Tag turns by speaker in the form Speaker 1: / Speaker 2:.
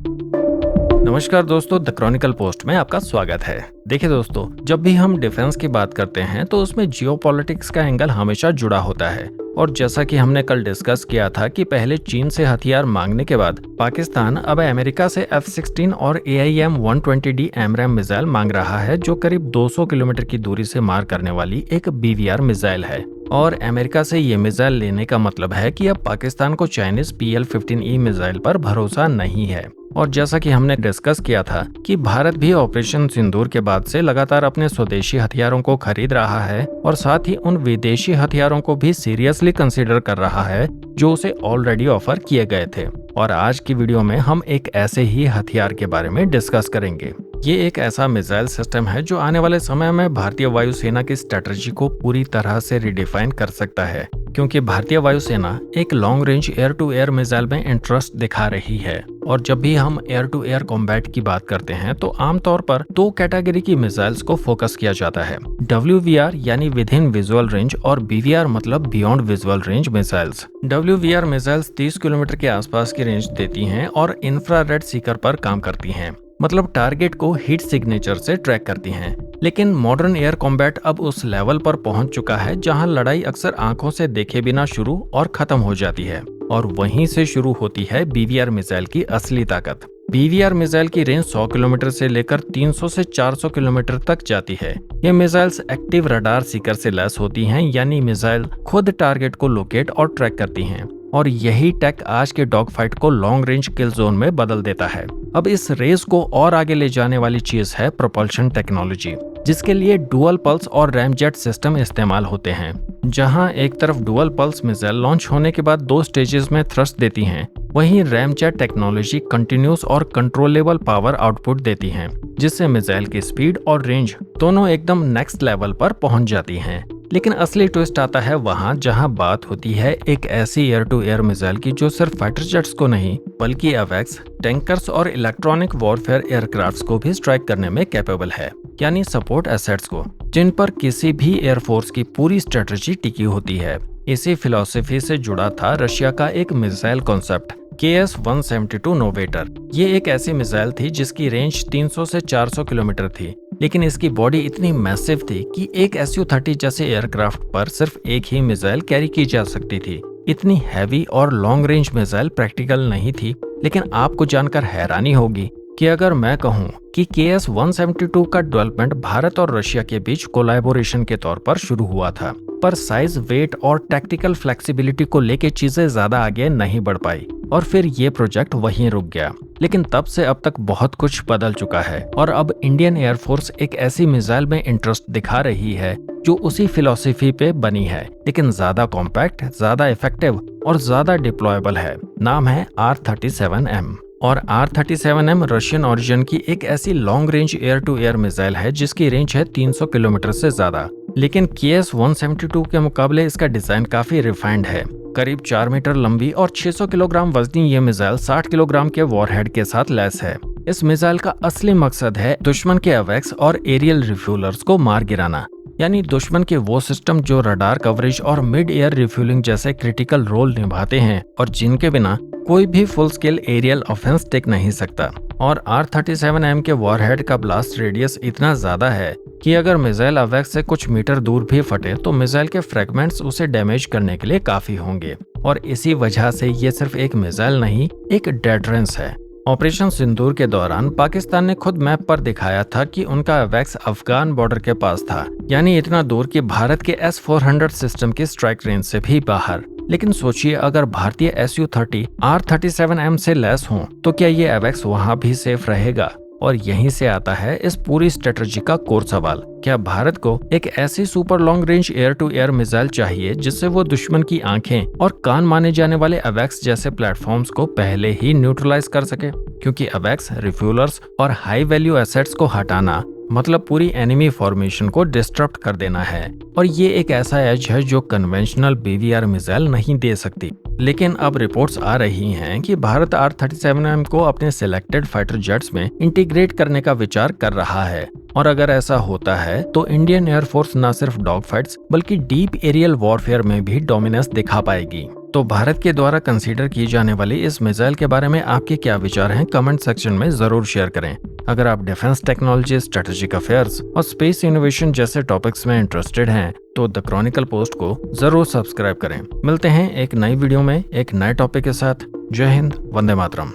Speaker 1: नमस्कार दोस्तों, the Chronicle post में आपका स्वागत है। देखिए दोस्तों, जब भी हम डिफेंस की बात करते हैं तो उसमें जियोपॉलिटिक्स का एंगल हमेशा जुड़ा होता है। और जैसा कि हमने कल डिस्कस किया था कि पहले चीन से हथियार मांगने के बाद पाकिस्तान अब अमेरिका से F-16 और AIM-120D AMRAAM मिसाइल मांग रहा है, जो करीब 200 किलोमीटर की दूरी से मार करने वाली एक BVR मिसाइल है। और अमेरिका से ये मिसाइल लेने का मतलब है कि अब पाकिस्तान को चाइनीज PL-15E मिसाइल पर भरोसा नहीं है। और जैसा कि हमने डिस्कस किया था कि भारत भी ऑपरेशन सिंदूर के बाद से लगातार अपने स्वदेशी हथियारों को खरीद रहा है और साथ ही उन विदेशी हथियारों को भी सीरियसली कंसीडर कर रहा है जो उसे ऑलरेडी ऑफर किए गए थे। और आज की वीडियो में हम एक ऐसे ही हथियार के बारे में डिस्कस करेंगे। ये एक ऐसा मिसाइल सिस्टम है जो आने वाले समय में भारतीय वायुसेना की स्ट्रेटजी को पूरी तरह से रिडिफाइन कर सकता है, क्योंकि भारतीय वायुसेना एक long range air to air missile में इंटरेस्ट दिखा रही है। और जब भी हम एयर टू एयर कॉम्बैट की बात करते हैं तो आमतौर पर दो कैटेगरी की मिसाइल्स को फोकस किया जाता है, WVR यानी विद इन विजुअल रेंज और BVR मतलब beyond visual range missiles. WVR missiles 30 kilometre के आसपास की रेंज देती हैं और इंफ्रारेड सीकर पर काम करती हैं, मतलब टारगेट को हीट सिग्नेचर से ट्रैक करती हैं। लेकिन मॉडर्न एयर कॉम्बैट अब उस लेवल पर पहुंच चुका है जहां लड़ाई अक्सर आंखों से देखे बिना शुरू और खत्म हो जाती है, और वहीं से शुरू होती है BVR मिसाइल की असली ताकत। BVR मिसाइल की रेंज 100 किलोमीटर से लेकर 300 से 400 किलोमीटर तक जाती है। ये मिसाइल्स एक्टिव रडार सीकर से लैस होती हैं, यानी मिसाइल खुद टारगेट को लोकेट और ट्रैक करती हैं। और यही टेक आज के डॉग फाइट को लॉन्ग रेंज किल जोन में बदल देता है। अब इस रेस को और आगे ले जाने वाली चीज है प्रोपल्शन टेक्नोलॉजी, जिसके लिए डुअल पल्स और रैमजेट सिस्टम इस्तेमाल होते हैं। जहां एक तरफ डुअल पल्स मिसाइल लॉन्च होने के बाद 2 स्टेजेस में थ्रस्ट देती हैं, वहीं रैमजेट टेक्नोलॉजी कंटिन्यूस और कंट्रोलेबल पावर आउटपुट देती हैं, जिससे मिसाइल की स्पीड और रेंज दोनों एकदम नेक्स्ट लेवल पर पहुंच जाती हैं। लेकिन असली ट्विस्ट आता है वहां जहां बात होती है एक ऐसी एयर टू एयर मिसाइल की जो सिर्फ फाइटर जेट्स को नहीं बल्कि एवेक्स, टैंकर्स और इलेक्ट्रॉनिक वॉरफेयर एयरक्राफ्ट्स को भी स्ट्राइक करने में कैपेबल है, यानी सपोर्ट एसेट्स को, जिन पर किसी भी एयरफोर्स की पूरी स्ट्रेटजी टिकी होती है। इसी फिलॉसफी से जुड़ा था रशिया का एक मिसाइल कॉन्सेप्ट KS-172 नोवेटर। ये एक ऐसी मिसाइल थी जिसकी रेंज 300 से 400 किलोमीटर थी, लेकिन इसकी बॉडी इतनी मैसिव थी कि एक Su-30 जैसे एयरक्राफ्ट पर सिर्फ एक ही मिसाइल कैरी की जा सकती थी। इतनी हैवी और लॉन्ग रेंज मिसाइल प्रैक्टिकल नहीं थी, लेकिन आपको जानकर हैरानी होगी कि अगर मैं कहूं कि KS-172 का डेवलपमेंट भारत और रशिया के बीच कोलैबोरेशन के तौर पर शुरू हुआ था, पर साइज, वेट और टैक्टिकल फ्लेक्सिबिलिटी को लेके चीजें ज्यादा आगे नहीं बढ़ पाई और फिर ये प्रोजेक्ट वहीं रुक गया। लेकिन तब से अब तक बहुत कुछ बदल चुका है और अब इंडियन एयरफोर्स एक ऐसी मिसाइल में इंटरेस्ट दिखा रही है जो उसी फिलॉसफी पे बनी है, लेकिन ज्यादा कॉम्पैक्ट, ज्यादा इफेक्टिव और ज्यादा डिप्लॉयबल है। नाम है R-37M। और R-37M रशियन ओरिजिन की एक ऐसी long range air to air missile है जिसकी रेंज है 300 किलोमीटर से ज्यादा। लेकिन KS-172 के मुकाबले इसका डिजाइन काफी रिफाइंड है। करीब 4 मीटर लंबी और 600 किलोग्राम वजनी ये मिसाइल 60 किलोग्राम के वॉरहेड के साथ लैस है। इस मिसाइल का असली मकसद है दुश्मन के एवेक्स और एरियल रिफ्यूलर्स को मार गिराना, यानी दुश्मन के वो सिस्टम जो रडार कवरेज और मिड एयर रिफ्यूलिंग जैसे क्रिटिकल रोल निभाते हैं और जिनके बिना कोई भी फुल स्केल एरियल ऑफेंस टिक नहीं सकता। और R-37M के वॉरहेड का ब्लास्ट रेडियस इतना ज्यादा है कि अगर मिसाइल अवेक्स से कुछ मीटर दूर भी फटे तो मिसाइल के फ्रेगमेंट्स उसे डैमेज करने के लिए काफी होंगे। और इसी वजह से ये सिर्फ एक मिसाइल नहीं, एक डेटरेंस है। ऑपरेशन सिंदूर के दौरान पाकिस्तान ने खुद मैप पर दिखाया था कि उनका एवेक्स अफगान बॉर्डर के पास था, यानी इतना दूर कि भारत के S-400 सिस्टम की स्ट्राइक रेंज से भी बाहर। लेकिन सोचिए, अगर भारतीय Su-30 R-37M से लैस हो तो क्या ये एवेक्स वहां भी सेफ रहेगा? और यहीं से आता है इस पूरी स्ट्रेटजी का कोर सवाल। क्या भारत को एक ऐसी super long range air to air missile चाहिए जिससे वो दुश्मन की आंखें और कान माने जाने वाले एवेक्स जैसे प्लेटफॉर्म्स को पहले ही न्यूट्रलाइज कर सके? क्योंकि एवेक्स, रिफ्यूलर्स और हाई वैल्यू एसेट्स को हटाना मतलब पूरी एनिमी फॉर्मेशन को डिस्टर्ब कर देना है, और ये एक ऐसा एज है जो कन्वेंशनल BVR मिसाइल नहीं दे सकती। लेकिन अब रिपोर्ट्स आ रही हैं कि भारत R-37M को अपने सिलेक्टेड फाइटर जेट्स में इंटीग्रेट करने का विचार कर रहा है। और अगर ऐसा होता है तो इंडियन एयरफोर्स न सिर्फ डॉग फाइट्स बल्कि डीप एरियल वॉरफेयर में भी डोमिनेंस दिखा पाएगी। तो भारत के द्वारा कंसीडर की जाने वाली इस मिसाइल के बारे में आपके क्या विचार हैं, कमेंट सेक्शन में जरूर शेयर करें। अगर आप डिफेंस टेक्नोलॉजी, स्ट्रेटेजिक अफेयर्स और स्पेस इनोवेशन जैसे टॉपिक्स में इंटरेस्टेड हैं, तो द क्रॉनिकल पोस्ट को जरूर सब्सक्राइब करें। मिलते हैं एक नई वीडियो में एक नए टॉपिक के साथ। जय हिंद, वंदे मातरम।